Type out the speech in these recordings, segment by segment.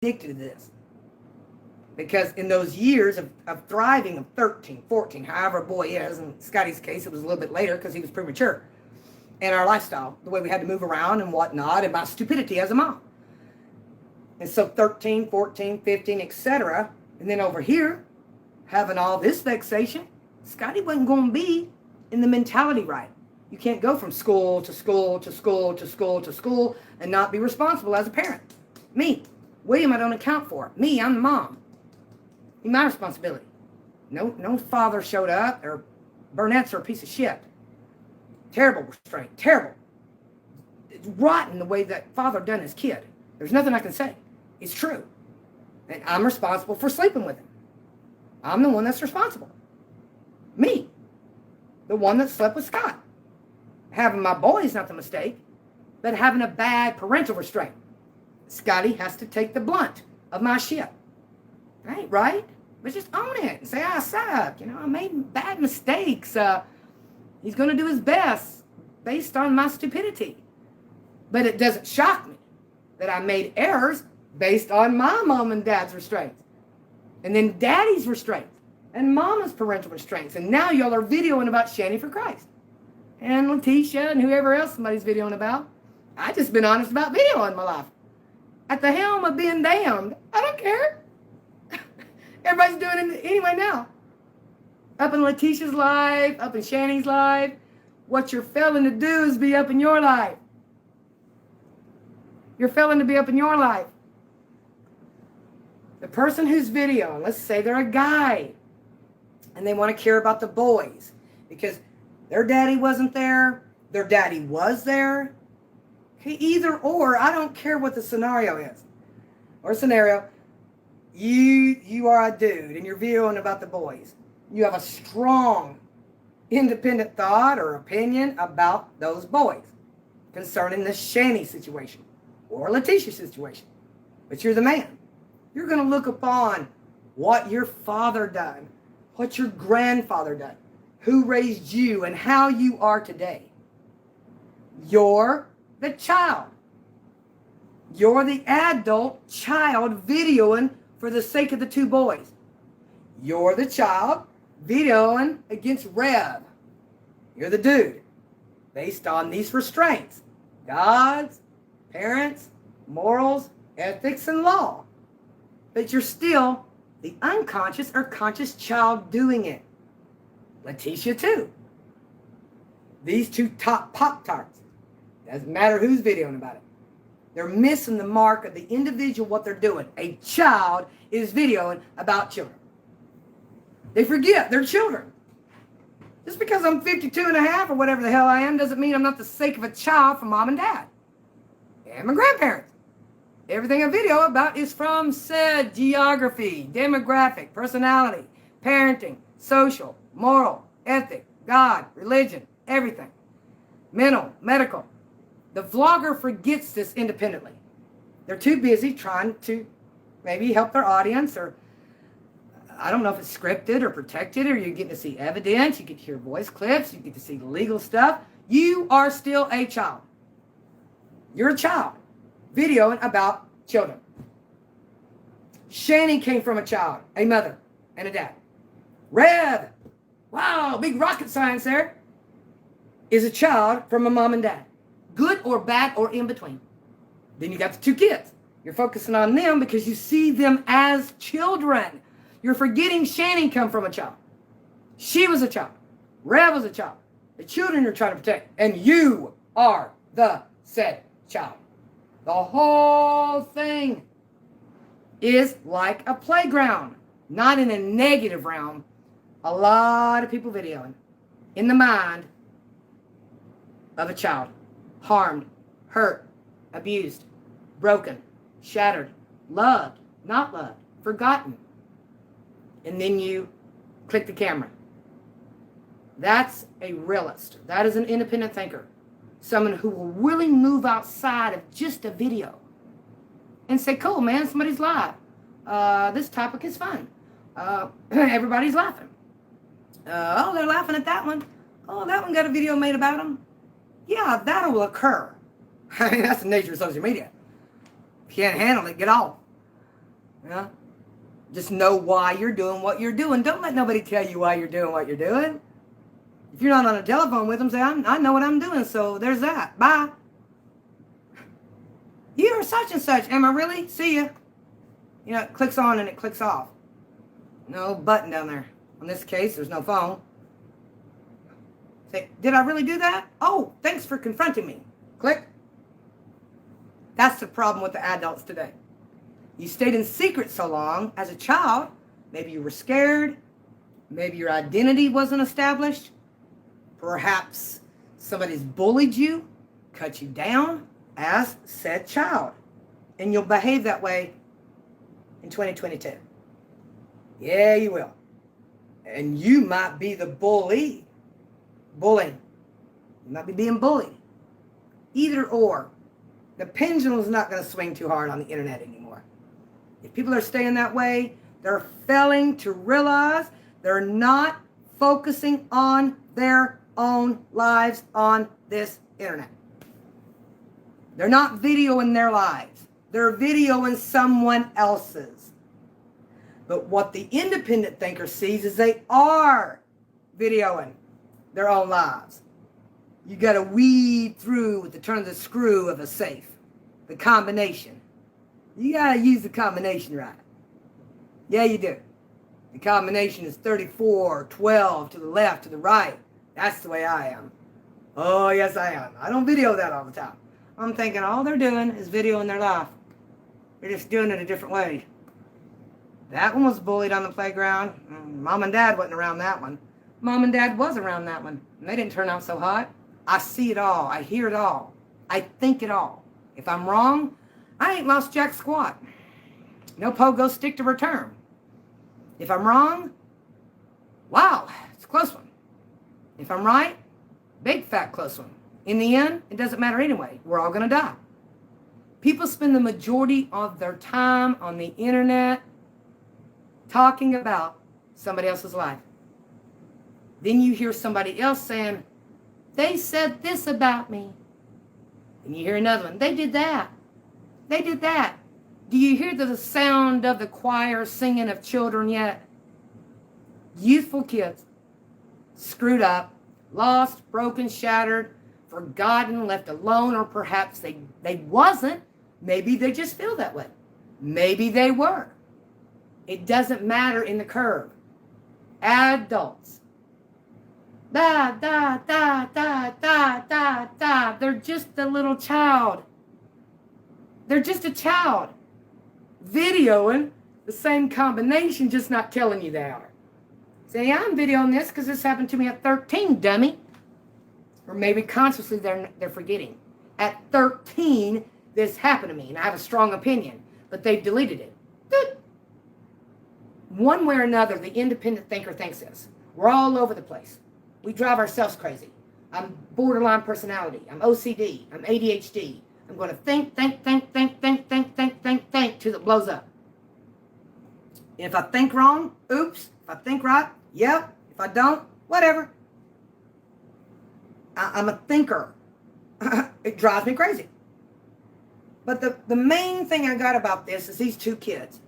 addicted to this. Because in those years of thriving of 13, 14, however a boy is, in Scotty's case, it was a little bit later because he was premature, and our lifestyle, the way we had to move around and whatnot, and my stupidity as a mom. And so 13, 14, 15, etc. And then over here, having all this vexation, Scotty wasn't going to be in the mentality right. You can't go from school to school to school to school to school and not be responsible as a parent. Me, William, I don't account for. Me, I'm the mom. It's my responsibility. No father showed up, or Burnett's are a piece of shit. Terrible restraint, terrible. It's rotten the way that father done his kid. There's nothing I can say. It's true. And I'm responsible for sleeping with him. I'm the one that's responsible. Me. The one that slept with Scott. Having my boy is not the mistake, but having a bad parental restraint. Scotty has to take the blunt of my shit. Right, right? But just own it and say, I suck. I made bad mistakes. He's going to do his best based on my stupidity. But it doesn't shock me that I made errors based on my mom and dad's restraints. And then daddy's restraints. And mama's parental restraints. And now y'all are videoing about Shani for Christ. And Letitia and whoever else somebody's videoing about. I just been honest about videoing my life. At the helm of being damned. I don't care. Everybody's doing it anyway now. Up in Letitia's life, up in Shani's life. What you're failing to do is be up in your life. You're failing to be up in your life. The person who's videoing, let's say they're a guy, and they want to care about the boys because their daddy wasn't there, their daddy was there. Okay, either or, I don't care what the scenario is. Or scenario, you are a dude and you're videoing about the boys. You have a strong, independent thought or opinion about those boys concerning the Shani situation or Letitia situation. But you're the man. You're going to look upon what your father done, what your grandfather done, who raised you, and how you are today. You're the child. You're the adult child videoing for the sake of the two boys. You're the child videoing against Rev. You're the dude. Based on these restraints. God's, parents, morals, ethics, and law. But you're still the unconscious or conscious child doing it. Letitia too. These two top Pop-Tarts. Doesn't matter who's videoing about it. They're missing the mark of the individual, what they're doing. A child is videoing about children. They forget they're children. Just because I'm 52 and a half or whatever the hell I am doesn't mean I'm not the sake of a child from mom and dad. And my grandparents. Everything I video about is from said geography, demographic, personality, parenting, social, moral, ethic, God, religion, everything. Mental, medical. The vlogger forgets this independently. They're too busy trying to maybe help their audience, or I don't know if it's scripted or protected, or you're getting to see evidence, you get to hear voice clips, you get to see legal stuff. You are still a child. You're a child videoing about children. Shani came from a child, a mother, and a dad. Rev, wow, big rocket science there, is a child from a mom and dad. Good or bad or in between. Then you got the two kids. You're focusing on them because you see them as children. You're forgetting Shani come from a child. She was a child. Rev was a child. The children you're trying to protect. And you are the said child. The whole thing is like a playground. Not in a negative realm. A lot of people videoing in the mind of a child. Harmed, hurt, abused, broken, shattered, loved, not loved, forgotten. And then you click the camera. That's a realist. That is an independent thinker. Someone who will really move outside of just a video and say, cool, man, somebody's live. This topic is fun. Everybody's laughing. Oh, they're laughing at that one. Oh, that one got a video made about them. Yeah, that'll occur. I mean, that's the nature of social media. If you can't handle it, get off. Yeah? Just know why you're doing what you're doing. Don't let nobody tell you why you're doing what you're doing. If you're not on a telephone with them, say, I know what I'm doing, so there's that. Bye. You are such and such. Am I really? See ya. You know, it clicks on and it clicks off. No button down there. In this case, there's no phone. Say, did I really do that? Oh, thanks for confronting me. Click. That's the problem with the adults today. You stayed in secret so long as a child. Maybe you were scared. Maybe your identity wasn't established. Perhaps somebody's bullied you, cut you down as said child. And you'll behave that way in 2022. Yeah, you will. And you might be the bully. Bullying. You might be being bullied. Either or. The pendulum's not going to swing too hard on the internet anymore. If people are staying that way, they're failing to realize they're not focusing on their own lives on this internet. They're not videoing their lives. They're videoing someone else's. But what the independent thinker sees is they are videoing their own lives. You got to weed through with the turn of the screw of a safe. The combination. You got to use the combination right. Yeah, you do. The combination is 34, 12, to the left, to the right. That's the way I am. Oh, yes, I am. I don't video that all the time. I'm thinking all they're doing is videoing their life. They're just doing it a different way. That one was bullied on the playground. Mom and Dad wasn't around that one. Mom and Dad was around that one. And they didn't turn out so hot. I see it all. I hear it all. I think it all. If I'm wrong, I ain't lost jack squat. No pogo stick to return. If I'm wrong, wow, it's a close one. If I'm right, big fat close one. In the end, it doesn't matter anyway. We're all going to die. People spend the majority of their time on the internet talking about somebody else's life. Then you hear somebody else saying, they said this about me. And you hear another one, they did that. They did that. Do you hear the sound of the choir singing of children yet? Youthful kids, screwed up, lost, broken, shattered, forgotten, left alone, or perhaps they wasn't. Maybe they just feel that way. Maybe they were. It doesn't matter in the curve. Adults. Da, da, da, da, da, da, da. They're just a little child. They're just a child. Videoing the same combination, just not telling you they are. Say, I'm videoing this because this happened to me at 13, dummy. Or maybe consciously they're forgetting. At 13, this happened to me, and I have a strong opinion, but they've deleted it. Good. One way or another, the independent thinker thinks this. We're all over the place. We drive ourselves crazy. I'm borderline personality. I'm OCD. I'm ADHD. I'm going to think till it blows up. And if I think wrong, oops. If I think right, yep. If I don't, whatever. I'm a thinker. It drives me crazy. But the main thing I got about this is these two kids.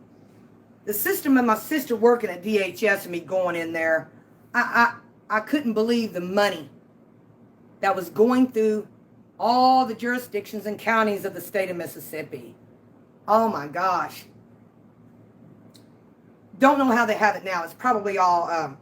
The system of my sister working at DHS and me going in there, I couldn't believe the money that was going through all the jurisdictions and counties of the state of Mississippi. Oh my gosh. Don't know how they have it now. It's probably all